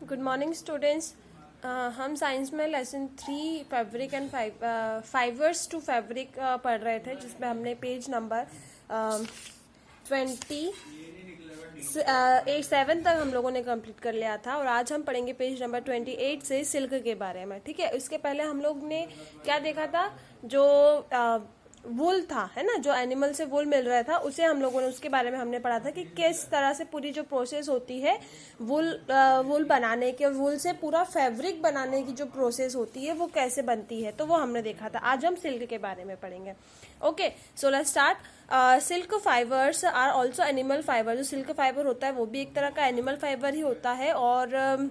Good morning students. हम science में lesson 3 fabric and fibres to fabric पढ़ रहे थे, जिसमें हमने पेज नंबर 27 तक हम लोगों ने कंप्लीट कर लिया था। और आज हम पढ़ेंगे पेज नंबर 28 से सिल्क के बारे में। ठीक है, इसके पहले हम लोग ने क्या देखा था, जो वूल था, है ना, जो एनिमल से वूल मिल रहा था, उसे हम लोगों ने उसके बारे में हमने पढ़ा था कि किस तरह से पूरी जो प्रोसेस होती है वूल बनाने की, और वूल से पूरा फैब्रिक बनाने की जो प्रोसेस होती है वो कैसे बनती है, तो वो हमने देखा था। आज हम सिल्क के बारे में पढ़ेंगे। Okay, so let's start. Silk fibres are also animal fibre. जो सिल्क फाइबर होता है वो भी एक तरह का एनिमल फाइबर ही होता है। और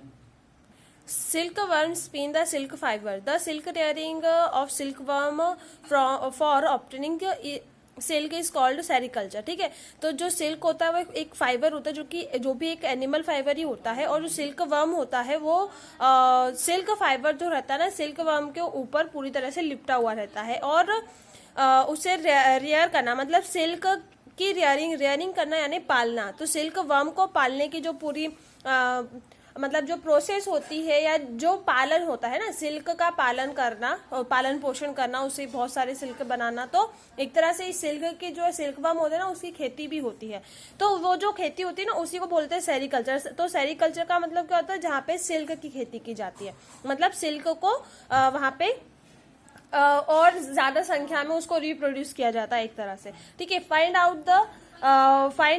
silkworm spin the silk fiber. The silk rearing of silkworm for obtaining silk is called sericulture. ठीक है, तो जो सिल्क होता है वो एक फाइबर होता है जो भी एक एनिमल फाइबर ही होता है। और जो सिल्क वर्म होता है वो सिल्क फाइबर जो रहता है ना, सिल्क वर्म के ऊपर पूरी तरह से लिपटा हुआ रहता है। और उसे रेयर करना मतलब सिल्क की रेयरिंग करना यानी पालना। तो सिल्क वर्म को पालने की जो पूरी मतलब जो प्रोसेस होती है या जो पालन होता है ना, सिल्क का पालन करना और पालन पोषण करना, उससे बहुत सारे सिल्क बनाना, तो एक तरह से इस सिल्क की जो सिल्कवर्म होते हैं ना, उसकी खेती भी होती है। तो वो जो खेती होती है ना, उसी को बोलते हैं सेरिकल्चर। तो सेरिकल्चर का मतलब क्या होता है, जहाँ पे सिल्क की खेती की जाती है, मतलब सिल्क को वहां पे और ज्यादा संख्या में उसको रिप्रोड्यूस किया जाता है एक तरह से। ठीक है, find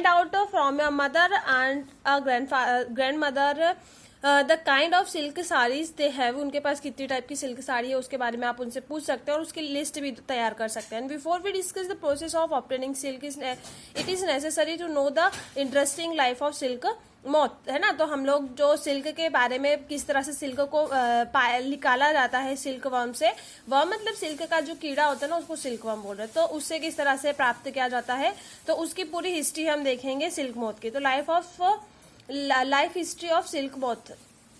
out from your mother and grand mother the kind of silk saris they have. उनके पास कितनी टाइप की सिल्क साड़ी है उसके बारे में आप उनसे पूछ सकते हैं और उसकी लिस्ट भी तैयार कर सकते हैं। Before we discuss the process of obtaining silk it is necessary to know the interesting life of silk moth, है ना। तो हम लोग जो सिल्क के बारे में, किस तरह से सिल्क को निकाला जाता है सिल्क वर्म से, वर्म मतलब सिल्क का जो कीड़ा होता है ना, उसको सिल्क वर्म बोल रहे हैं। तो उससे किस तरह से प्राप्त किया जाता है, तो उसकी पूरी हिस्ट्री हम देखेंगे सिल्क मोथ की। तो life history of silk moth,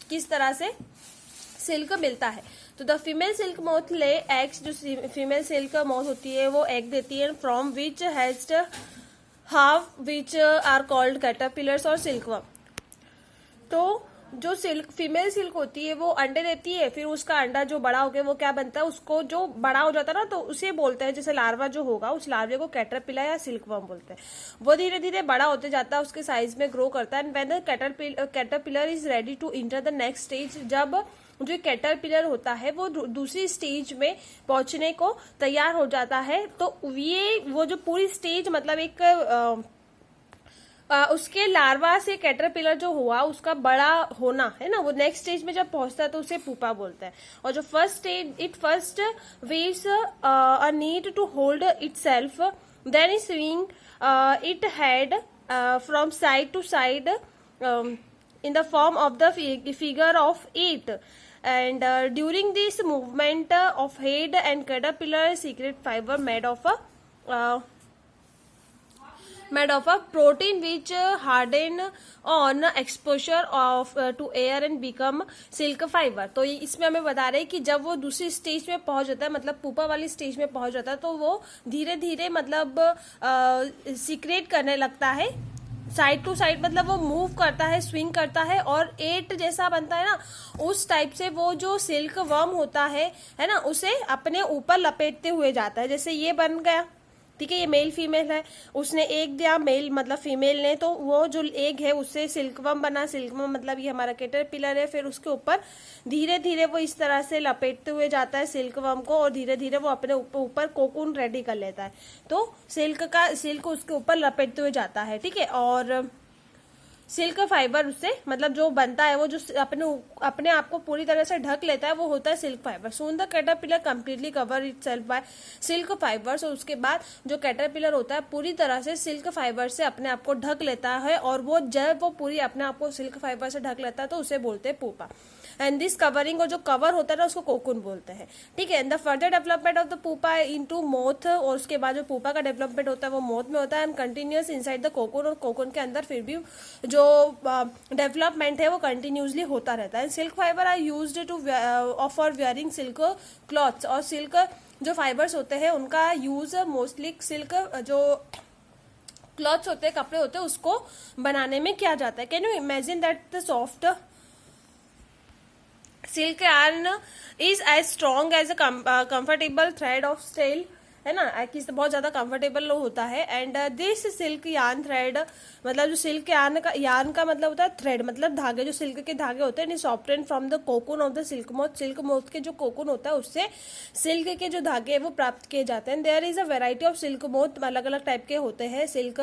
किस तरह से सिल्क मिलता है। तो the female silk moth lay eggs. जो फीमेल सिल्क मोथ होती है वो एग देती है, from which hatched half which are called caterpillars और सिल्कवर्म। तो जो फीमेल सिल्क होती है वो अंडे देती है, फिर उसका अंडा जो बड़ा हो गया वो क्या बनता है, उसको जो बड़ा हो जाता है ना, तो उसे बोलते हैं, जैसे लार्वा जो होगा उस लार्वे को कैटरपिलर या सिल्कवर्म बोलते हैं। वो धीरे धीरे बड़ा होते जाता है, उसके साइज में ग्रो करता है। And when the caterpillar is ready to enter the next stage, जब जो कैटरपिलर होता है वो दूसरी स्टेज में पहुंचने को तैयार हो जाता है, तो ये वो जो पूरी स्टेज मतलब एक उसके लार्वा से कैटरपिलर जो हुआ उसका बड़ा होना, है ना, वो नेक्स्ट स्टेज में जब पहुंचता है तो उसे पुपा बोलते हैं। और जो first stage first waves a need to hold itself, then is swing it head from side to side in the form of the figure of 8, and during this movement of head and caterpillar secret fiber made of a protein which harden on exposure of to air and become silk fiber। तो इसमें हमें बता रहे हैं कि जब वो दूसरी स्टेज में पहुंच जाता है, मतलब पुपा वाली स्टेज में पहुंच जाता है, तो वो धीरे धीरे मतलब सीक्रेट करने लगता है साइड टू साइड, मतलब वो मूव करता है, स्विंग करता है और 8 जैसा बनता है ना, उस टाइप से वो जो सिल्क वर्म होता है ना, उसे अपने ऊपर लपेटते हुए जाता है। जैसे ये बन गया, ठीक है, ये मेल फीमेल है, उसने एग दिया मेल मतलब फीमेल ने, तो वो जो एग है उससे सिल्कवर्म बना। सिल्कवर्म मतलब ये हमारा कैटरपिलर है, फिर उसके ऊपर धीरे धीरे वो इस तरह से लपेटते हुए जाता है सिल्कवर्म को, और धीरे धीरे वो अपने ऊपर कोकून रेडी कर लेता है। तो सिल्क उसके ऊपर लपेटते हुए जाता है। ठीक है, और सिल्क फाइबर उससे मतलब जो बनता है, वो जो अपने आप को पूरी तरह से ढक लेता है, वो होता है silk fibre. Soon the caterpillar completely cover itself by silk fibres. और उसके बाद जो कैटरपिलर होता है पूरी तरह से सिल्क फाइबर से अपने आप को ढक लेता है, और वो जब वो पूरी अपने आप को सिल्क फाइबर से ढक लेता है तो उसे बोलते हैं पुपा। एंड दिस कवरिंग, और जो कवर होता है ना, उसको कोकून बोलते हैं। ठीक है, and the further development of the pupa into moth, और उसके बाद जो पुपा का डेवलपमेंट होता है वो मोथ में होता है, and continuous inside the cocoon, और कोकून के अंदर फिर भी जो डेवलपमेंट है वो कंटिन्यूसली होता रहता है। Silk fibre are used to for wearing silk clothes. और सिल्क जो फाइबर्स होते हैं उनका यूज मोस्टली सिल्क जो क्लॉथ्स होते हैं, कपड़े होते हैं, उसको बनाने में किया जाता है। Can you imagine that the soft silk yarn is as strong as a comfortable thread of style, है ना, किस बहुत ज्यादा कंफर्टेबल होता है। And this silk yarn thread, मतलब जो सिल्क यार्न का मतलब होता है थ्रेड, मतलब धागे, जो सिल्क के धागे होते हैं, it obtain from the cocoon of the silk moth. Silk moth के जो कोकून होता है उससे सिल्क के जो धागे हैं वो प्राप्त किए जाते हैं। There is a variety of silk moth, अलग अलग टाइप के होते हैं सिल्क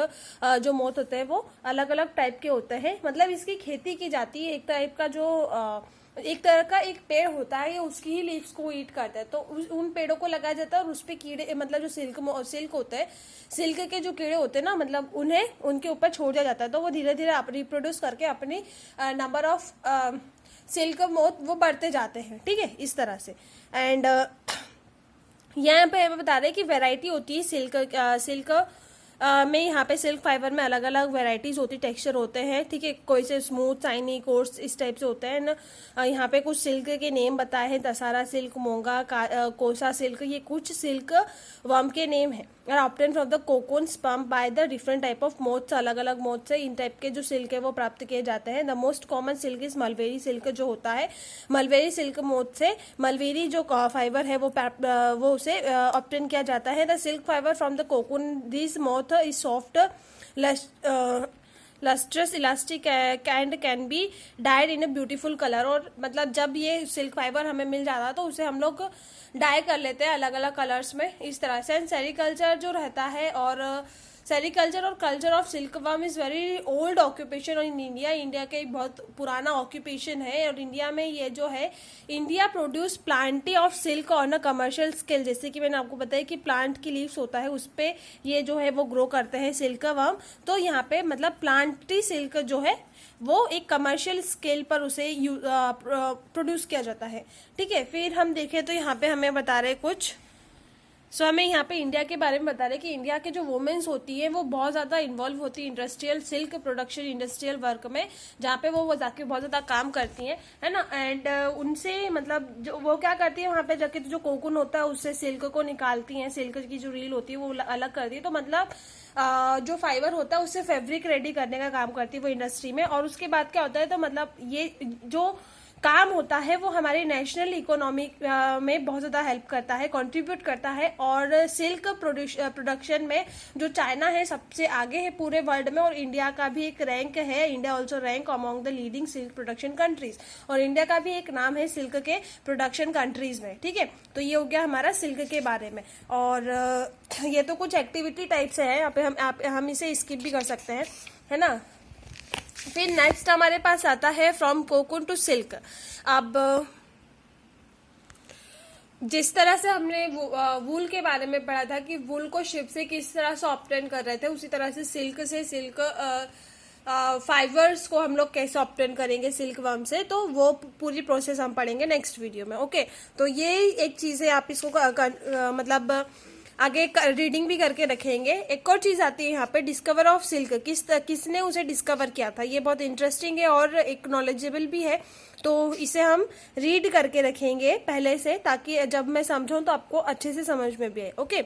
जो मोथ होते हैं वो अलग अलग टाइप के होते हैं। मतलब इसकी खेती की जाती है, एक टाइप का जो एक तरह का एक पेड़ होता है, ये उसकी ही लीव्स को ईट करता है, तो उन पेड़ों को लगाया जाता है और उस पे कीड़े, मतलब जो सिल्क होते हैं, सिल्क के जो कीड़े होते हैं ना, मतलब उन्हें उनके ऊपर छोड़ दिया जाता है, तो वो धीरे धीरे रिप्रोड्यूस करके अपनी नंबर ऑफ सिल्क मोथ वो बढ़ते जाते हैं, ठीक है, इस तरह से। एंड यहाँ पे हमें बता रहे हैं कि वेराइटी होती है सिल्क में, यहाँ पे सिल्क फाइबर में अलग अलग वेराइटीज होती, टेक्सचर होते हैं, ठीक है, कोई से स्मूथ, शाइनी, कोर्स, इस टाइप से होते हैं ना। यहाँ पे कुछ सिल्क के नेम बताए हैं, तसारा सिल्क, मोंगा, कोसा सिल्क, ये कुछ सिल्क वर्म के नेम है। और obtain from the cocoon स्पम्प by the different type of moths, अलग अलग मोथ से इन टाइप के जो सिल्क है वो प्राप्त किए जाते हैं। The most common silk is mulberry silk, जो होता है मलबेरी सिल्क मोथ से मलबेरी जो फाइबर है वो उसे ऑब्टेन किया जाता है। The silk fibre from the cocoon this moth is soft, lustrous, elastic and can be died in a beautiful colour. और मतलब जब ये सिल्क फाइबर हमें मिल जाता है तो उसे हम लोग डाई कर लेते हैं अलग अलग कलर्स में, इस तरह से। एंड सेरिकल्चर जो रहता है, और सेरिकल्चर और culture of silk worm is very old occupation in India, India का एक बहुत पुराना ऑक्यूपेशन है। और इंडिया में ये जो है, India produce Plantae of silk on a commercial scale, जैसे कि मैंने आपको बताया कि प्लांट की लीव्स होता है उस पे ये जो है वो ग्रो करते हैं सिल्क वर्म, तो यहाँ पे मतलब प्लांटी सिल्क जो है वो एक कमर्शियल स्केल पर उसे प्रोड्यूस किया जाता है, ठीक है। फिर हम देखें तो यहाँ पे हमें बता रहे कुछ, हमें यहाँ पे इंडिया के बारे में बता रहे कि इंडिया के जो वुमेन्स होती है वो बहुत ज्यादा इन्वॉल्व होती है industrial silk production, industrial work में, जहाँ पे वो जाके बहुत ज्यादा काम करती हैं, है ना। एंड उनसे मतलब जो वो क्या करती है, वहाँ पे जाके जो कोकून होता है उससे सिल्क को निकालती हैं, सिल्क की जो रील होती है वो अलग करती है, तो मतलब जो फाइबर होता है उससे फैब्रिक रेडी करने का काम करती है वो इंडस्ट्री में। और उसके बाद क्या होता है, तो मतलब ये जो काम होता है वो हमारे नेशनल इकोनॉमी में बहुत ज़्यादा हेल्प करता है, कंट्रीब्यूट करता है। और सिल्क प्रोडक्शन में जो चाइना है सबसे आगे है पूरे वर्ल्ड में, और इंडिया का भी एक रैंक है, India also rank among the leading silk production countries, और इंडिया का भी एक नाम है सिल्क के प्रोडक्शन कंट्रीज में, ठीक है। तो ये हो गया हमारा सिल्क के बारे में। और ये तो कुछ एक्टिविटी टाइप से है, यहाँ पे हम इसे स्किप भी कर सकते हैं, है ना। फिर नेक्स्ट हमारे पास आता है फ्रॉम कोकून टू सिल्क। अब जिस तरह से हमने वूल के बारे में पढ़ा था कि वूल को शिप से किस तरह से ऑब्टेन कर रहे थे, उसी तरह से सिल्क फाइबर्स को हम लोग कैसे ऑब्टेन करेंगे सिल्क वर्म से, तो वो पूरी प्रोसेस हम पढ़ेंगे नेक्स्ट वीडियो में, ओके। तो ये एक चीज है, आप इसको मतलब आगे रीडिंग भी करके रखेंगे। एक और चीज आती है यहाँ पे, डिस्कवर ऑफ सिल्क, किसने उसे डिस्कवर किया था, ये बहुत इंटरेस्टिंग है और एक नॉलेजेबल भी है, तो इसे हम रीड करके रखेंगे पहले से, ताकि जब मैं समझाऊं तो आपको अच्छे से समझ में भी आए, ओके,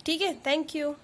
ठीक है। Thank you.